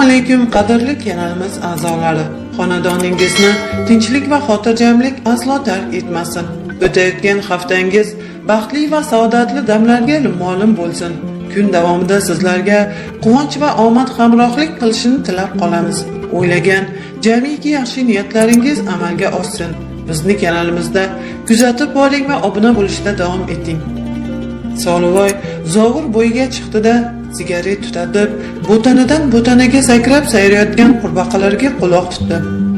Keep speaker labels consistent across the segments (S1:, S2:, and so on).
S1: Alaykum qadrli kanalimiz a'zolari. Xonadoningizni tinchlik va xotirjamlik aslo tark etmasin. O'tayotgan haftangiz baxtli va saodatli damlarga mo'lim bo'lsin. Kun davomida sizlarga quvonch va omad hamrohlik qilishini tilab qolamiz. O'ylagan jamiki yaxshi niyatlaringiz amalga oshsin. Bizni kanalimizda kuzatib boring va obuna bo'lishda davom eting. Solivoy zovur bo'yiga chiqdi-da, sigaret tutatib, bo'tanidan bo'tanaga sakrab sayrayotgan qurbaqalarga quloq tutdi.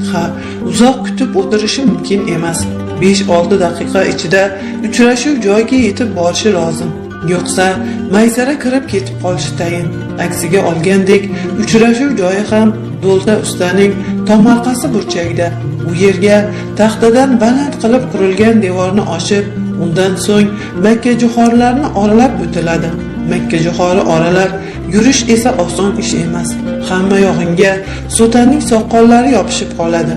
S1: Ha, uzoq kutib o'tirishi mumkin emas. 5-6 daqiqa ichida uchrashuv joyiga yetib borishi lozim. Yo'qsa, maysara kirib ketib qolishi tayin. Aksiga olgandek, uchrashuv joyi ham do'lta ustaning tomorqasi burchagida. U yerga taxtadan baland qilib qurilgan devorni oshib, undan so'ng Makka jo'xorilarni oralab o'tiladi. Makka jo'xori oralab yurish esa oson ish emas. Hamma yog'inga so'taning soqollari yopishib qoladi.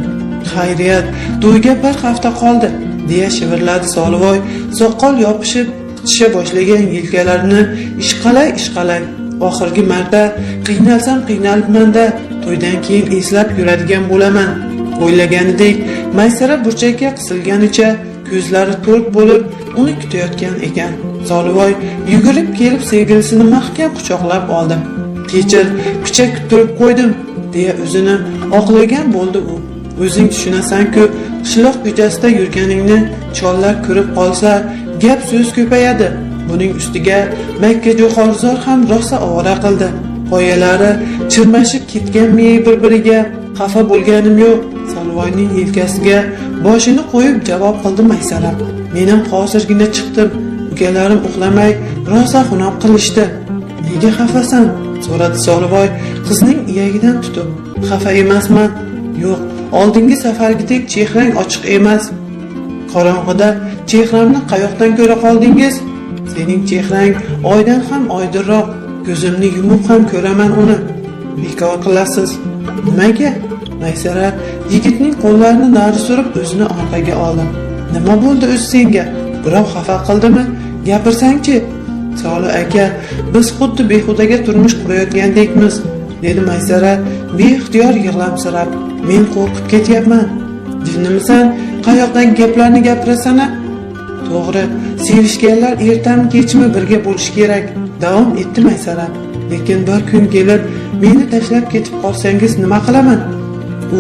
S1: Xayriyat, to'yga bir hafta qoldi, deya shivirladi Solivoy, soqol yopishib qichisha boshlagan yelkalarini ishqalay. Oxirgi marta qiynalsam qiynalibman-da, to'ydan keyin eslab yuradigan bo'laman. O'ylaganidek, maysara burchakka qisilganicha ko'zlari to'rt bo'lib uni kutayotgan ekan. Solivoy yugurib kelib sevgilisini mahkam quchoqlab oldi. "Kechir, picha kuttirib qo'ydim", deya o'zini oqlagan bo'ldi u. "O'zing tushunasan-ku, qishloq ko'chasida yurganingni chollar ko'rib qolsa, gap so'z ko'payadi. Buning ustiga Makka jo'xorizor ham rosa ovora qildi. Qoyalari chirmashib ketganmi bir-biriga, xafa bo'lganim yo'q." Solivoyning yelkasiga boshini qo'yib javob qildi Maysara. "Menim hozirgina chiqdim. Ukalarim uxlamay rosa xunob qilishdi." "Nega xafasan?" so'radi Solivoy qizning iyagidan tutib. "Xafa emasman. Yo'q, oldingi safargidek chehrang ochiq emas. Qorong'ida chehramni qayoqdan ko'ra qoldingiz? Sening chehrang oydan ham oydinroq. Ko'zimni yumib ham ko'raman uni. Bekor qilasiz." "Nimaga?" Maysara yigitning qo'llarini nari surib o'zini orqaga oldi. "Nima bo'ldi o'zi senga? Birov xafa qildimi? Gapirsang-chi." "Soli aka, biz xuddi behudaga turmush qurayotgandekmiz", dedi Maysara beixtiyor yig'lamsirab. "Men qo'rqib ketyapman." "Jinnimisan? Qayoqdan gaplarni gapirasan-a?" "To'g'ri, sevishganlar ertami kechmi birga bo'lish kerak", davom etdi Maysara. "Lekin bir kun kelib meni tashlab ketib qolsangiz nima qilaman?"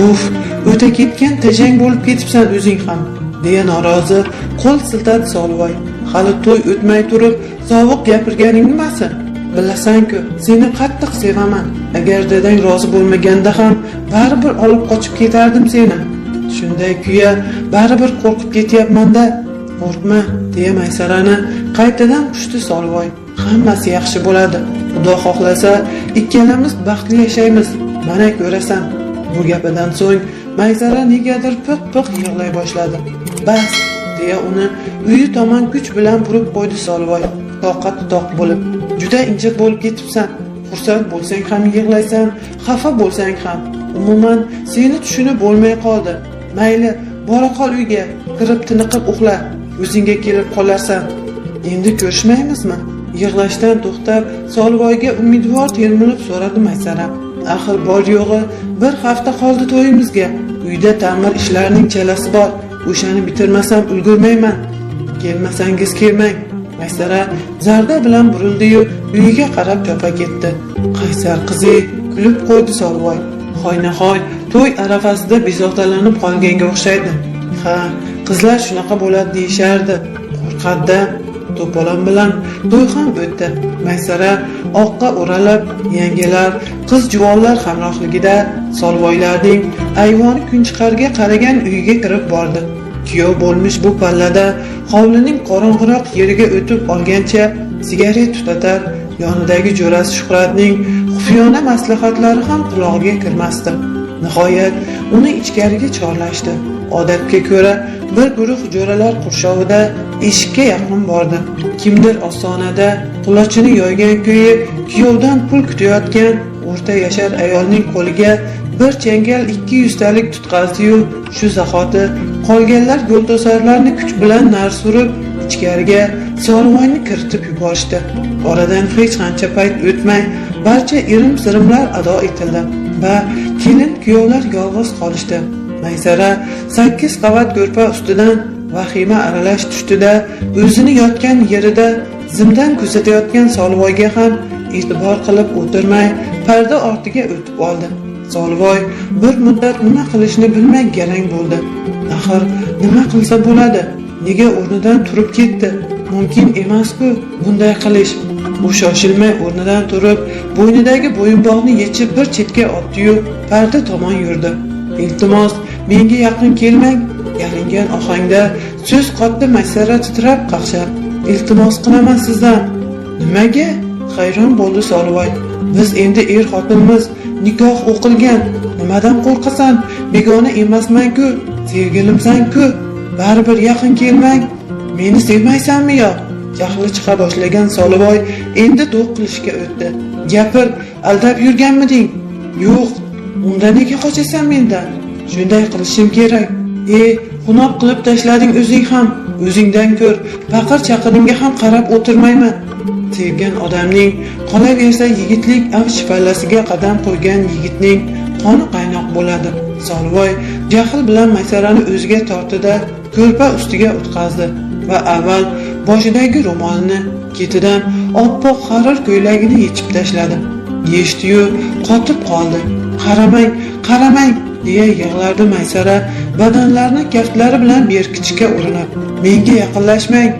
S1: "Uf, o'ta ketgan tajang bo'lib ketibsan o'zing ham", deya norozi qo'l siltadi Solivoy. "Hali to'y o'tmay turib sovuq gapirganing nimasi? Bilasan-ku, seni qattiq sevaman. Agar dadang rozi bo'lmaganda ham baribir olib qochib ketardim seni. Shunday kuya baribir qo'rqib ketyapman-da." "Qo'rqma", deya Maysarani qaytadan quchdi Solivoy. "Hammasi yaxshi bo'ladi. Xudo xohlasa, ikkalamiz baxtli yashaymiz. Mana ko'rasan." Bu gapidan so'ng Maysara negadir piq-piq yig'lay boshladi. "Bas", deya uni uyi tomon kuch bilan burib qo'ydi Solivoy, toqat-toq bo'lib. "Juda injiq bo'lib ketibsan. Xursand bo'lsang ham yig'laysan, xafa bo'lsang ham. Umuman seni tushunib bo'lmay qoldi. Mayli, bora qol uyga, kirib tiniqib uxla. O'zingga kelib qolarsan. Endi ko'rishmaymizmi?" Yig'lashdan to'xtab, Solivoyga umidvor termilib so'radi Maysara. "Axir bor yo'g'i bir hafta qoldi to'yimizga. Uyda ta'mir ishlarining chalasi bor. O'shani bitirmasam ulgurmayman. Kelmasangiz kelmang." Maysara zarda bilan burildi-yu, uyiga qarab chopa ketdi. "Qaysar qizi", kulib qo'ydi Solivoy. "Hoynahoy, to'y arafasida bezovtalanib qolganga o'xshaydi. Ha, qizlar shunaqa bo'ladi deyishardi. Qo'rqadi-da." To'polon bilan to'y ham o'tdi. Maysara oqqa o'ralib, yangilar, qiz juvonlar hamrohligida Solivoylarning ayvoni kunchiqarga qaragan uyiga kirib bordi. Kuyov bo'lmish bu pallada hovlining qorong'iroq yeriga o'tib olgancha sigaret tutatar, yonidagi jo'rasi Shuhratning xufiyona maslahatlari ham qulog'iga kirmasdi. Nihoyat uni ichkariga chorlashdi. Odatga ko'ra bir guruh jo'ralar qurshovida eshikka yaqin bordi. Kimdir ostonada qulochini yoygan kuyi kuyovdan pul kutayotgan o'rta yashar ayolning qo'liga bir changal 200 talik tutqazdi-yu, shu zahoti qolganlar yo'lto'sarlarni kuch bilan nar surib ichkariga Solivoyni kiritib yuborishdi. Oradan hech qancha payt o'tmay barcha irim-sirimlar ado etildi. va kelin kuyovlar yolg'iz qolishdi. Maysara 8 qavat ko'rpa ustidan vahima aralash tushdi-da, o'zini yotgan yerida zimdan kuzatayotgan Solvoyga ham e'tibor qilib o'tirmay parda ortiga o'tib oldi. Solvoy bir muddat nima qilishni bilmay garang bo'ldi. Axir nima qilsa bo'ladi? Nega o'rnidan turib ketdi? Mumkin emas-ku bunday qilish. U shoshilmay o'rnidan turib, bo'ynidagi bo'yinbog'ni yechib bir chetga otdi-yu, parda tomon yurdi. "Iltimos, menga yaqin kelmang", yalingan ohangda so'z qotdi Maysara titrab qaqshab. "Iltimos qilaman sizdan." "Nimaga?" hayron bo'ldi Solvoy. "Biz endi xotinmiz, nikoh o'qilgan. Nimadan qo'rqasan? Begona emasman-ku, sevgilimsan-ku. Baribir yaqin kelmang. Meni sevmaysanmi yo?" Jahli chiqa boshlagan Solvoy endi do'q qilishga o'tdi. "Gapir, aldab yurganmiding?" "Yo'q, unda nega qochasan mendan? Shunday qilishim kerak. Xunob qilib tashlading o'zing ham. O'zingdan ko'r, baqir-chaqirimga ham qarab o'tirmayman." Sevgan odamning qolaversa yigitlik avj pallasiga qadam qo'ygan yigitning qoni qaynoq bo'ladi. Solvoy jahl bilan Maysarani o'ziga tortdi-da, ko'rpa ustiga o'tkazdi va avval boshidagi ro'molini, ketidan oppoq harir ko'ylagini yechib tashladi. Yechdi-yu, qotib qoldi. "Qaramang, qaramang!" deya yig'lardi Maysara, badanlarini kaftlari bilan berkichga urinib. "Menga yaqinlashmang."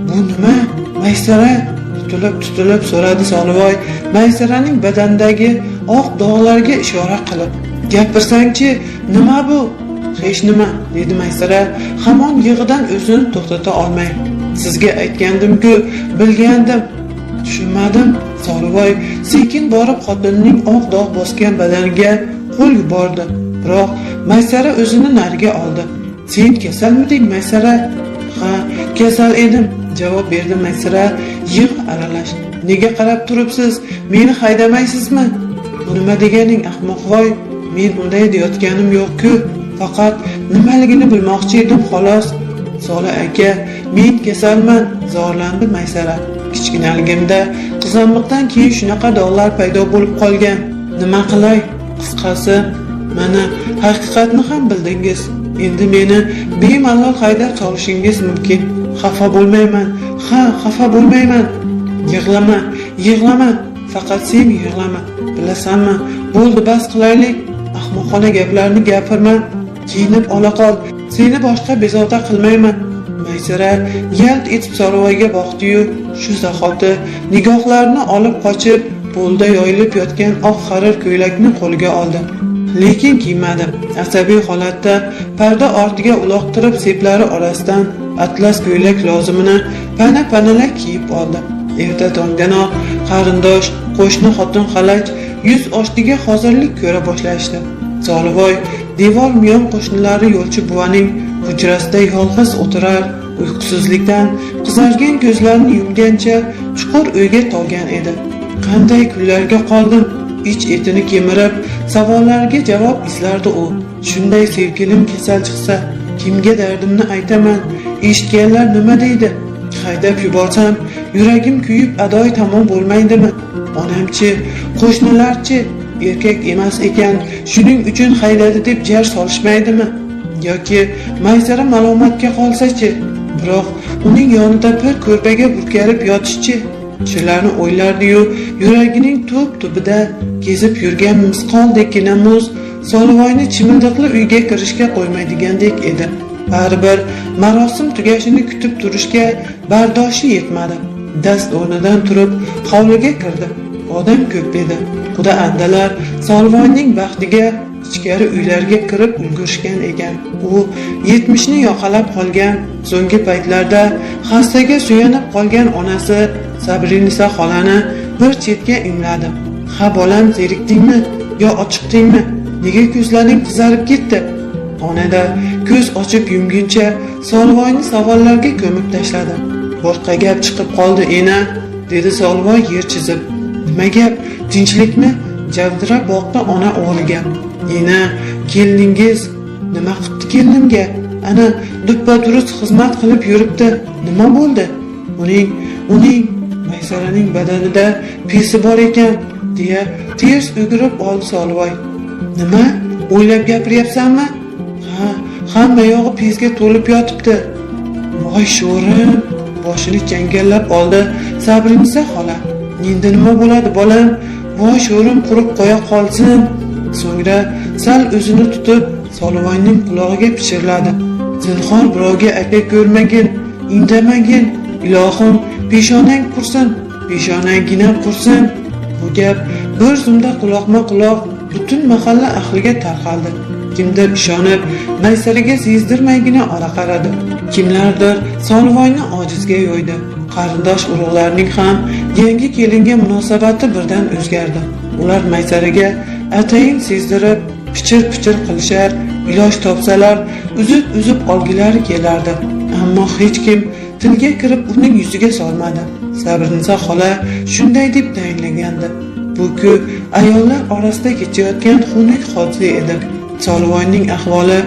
S1: "Bu nima, Maysara?" tutilib so'radi Solvoy, Maysaraning badandagi oq dog'larga ishora qilib. "Gapirsang-chi, nima bu?" "Hech nima", dedi Maysara, hamon yig'idan o'zini to'xtata olmay. "Sizga aytgandim-ku, bilgandim." "Tushunmadim." Solvoy sekin borib xotinining oq dog' bosgan badaniga qo'l yubordi. Biroq Maysara o'zini nariga oldi. "Sen kasalmiding, Maysara?" "Ha, kasal edim", javob berdi Maysara yig'i aralash. "Nega qarab turibsiz? Meni haydamaysizmi?" "Bu nima deganing, ahmoqvoy? Men unday deyotganim yo'q-ku. Faqat nimaligini bilmoqchi edim, xolos." "Soli aka, men kasalman", zorlandi Maysara. "Kichkinaligimda qizamiqdan keyin shunaqa dog'lar paydo bo'lib qolgan. Nima qilay? Qisqasi, mana haqiqatni ham bildingiz. Endi meni bemalol haydab solishingiz mumkin. Xafa bo'lmayman. Ha, xafa bo'lmayman. Yig'lama, yig'lama. Faqat sen yig'lama. Bilasanmi? Bo'ldi, bas qilaylik. Ahmoqona gaplarni gapirma. Kiyinib ola qol. Seni boshqa bezovta qilmayman." Maysara yalt etib Solvoyga boqdi-yu, shu zahoti nigohlarini olib qochib, polda yoyilib yotgan oq harir ko'ylakni qo'lga oldi. Lekin kiymadi. Asabiy holatda parda ortiga uloqtirib seplari orasidan atlas ko'ylak lozimini pana-panalak kiyib oldi. Erta tongdanoq qarindosh, qo'shni xotin xalaj yuz oshtiga hozirlik ko'ra boshlashdi. Solvoy devor miyon qo'shnilari yo'lchi buvaning hujrasida yolg'iz o'tirar, uyqusizlikdan qizargan ko'zlarini yumgancha chuqur o'yga tolgan edi. "Qanday kunlarga qoldim?" ich etini kemirib, savollariga javob izlardi u. "Shunday sevgilim kasal chiqsa, kimga dardimni aytaman? Eshitganlar nima deydi? Haydab yuborsam, yuragim kuyib adoy tamom bo'lmaydimi? Onamchi, qo'shnilarchi, erkak emas ekan, shuning uchun haydadi deb jar solishmaydimi? Yoki Maysara malomatga qolsa-chi? Biroq uning yonida bir ko'rpaga burkarib yotishchi?" Shularni o'ylardi-yu, yuragining tub-tubida kezib yurgan misqoldekkina muz Solvoyni chimildiqli uyga kirishga qo'ymaydigandek edi. Baribir marosim tugashini kutib turishga bardoshi yetmadi. Dast o'rnidan turib hovliga kirdi. Odam ko'p edi. Xudo andalar Solvoyning baxtiga ichkari uylarga kirib ulgurishgan ekan. U 70ni yoqalab qolgan, so'nggi paytlarda xastaga suyanib qolgan onasi Sabrinisa xolani bir chetga imladi. "Ha bolam, zerikdingmi yo ochiqdingmi? Nega ko'zlaring qizarib ketdi?" Onada ko'z ochib yumguncha Solvoyni savollarga ko'mib tashladi. "Boshqa gap chiqib qoldi, ena", dedi Solvoy yer chizib. "Nima gap? Tinchlikmi?" javdirab boqdi ona o'g'liga. "Ena, keliningiz nima qildi kelinimga? Ana duppa durust xizmat qilib yuribdi. Nima bo'ldi? Uning Maysaraning badanida pesi bor ekan, deya ters o'girib oldi Solivoy. Nima? O'ylab gapiryapsanmi? Ha, hamma yog'i pesga to'lib yotibdi. Voy sho'rim, boshini changallab oldi Sabrinisa xola. Endi nima bo'ladi bolam? Voy sho'rim qurib qo'ya qolsin. So'ngra sal o'zini tutib Solivoyning quloqiga pichirladi. Zinhor birovga aka ko'rmagin, indamagin. Ilohim, peshonang qursin, peshonangina qursin. Bu gap bir zumda quloqma-quloq butun mahalla ahliga tarqaldi. Kimdir ishonib, Maysaraga sezdirmaygina ora qaradi. Kimlardir Solivoyni ojizga yo'ydi. Qarindosh urug'larning ham yangi kelinga munosabati birdan o'zgardi. Ular Maysaraga atayin sezdirib, pichir-pichir qilishar, iloj topsalar, uzib olgilari kelardi. Ammo hech kim tilga kirib uning yuziga solmadi. Sabrinisa xola shunday deb tayinlagandi. Bu-ku ayollar orasida kechayotgan xunuk hodisa edi. Solivoyning ahvoli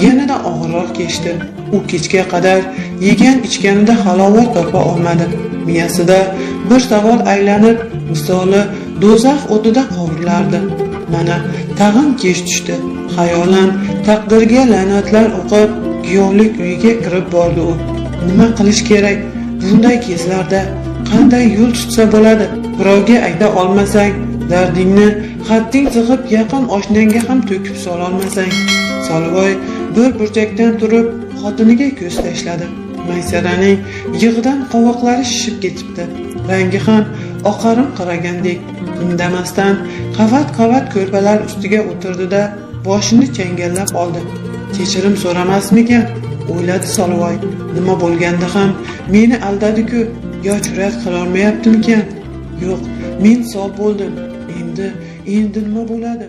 S1: yanada og'irroq kechdi. U kechga qadar yegan-ichganida halovat topa olmadi. Miyasida bir savol aylanib, misoli do'zax o'tida qovurilardi. Mana tag'in kech tushdi. Xayolan taqdirga la'natlar o'qib, kuyovlik uyiga kirib bordi u. Nima qilish kerak? Bunday kezlarda qanday yo'l tutsa bo'ladi? Birovga ayta olmasang, dardingni xatting sig'ib yaqin oshnangga ham to'kib sola olmasang. Solivoy bir burchakdan turib xotiniga ko'z tashladi. Maysaraning yig'idan qovoqlari shishib ketibdi. Rangi ham oqarim qaragandek. Indamasdan qavat-qavat ko'rpalar ustiga o'tirdi-da, boshini changallab oldi. Kechirim so'ramasmikan? O'yladi Solivoy. Nima bo'lganda ham meni aldadi-ku, yo jur'at qila olmayaptimikan? Yo'q, men sog' bo'ldim. Endi nima bo'ladi?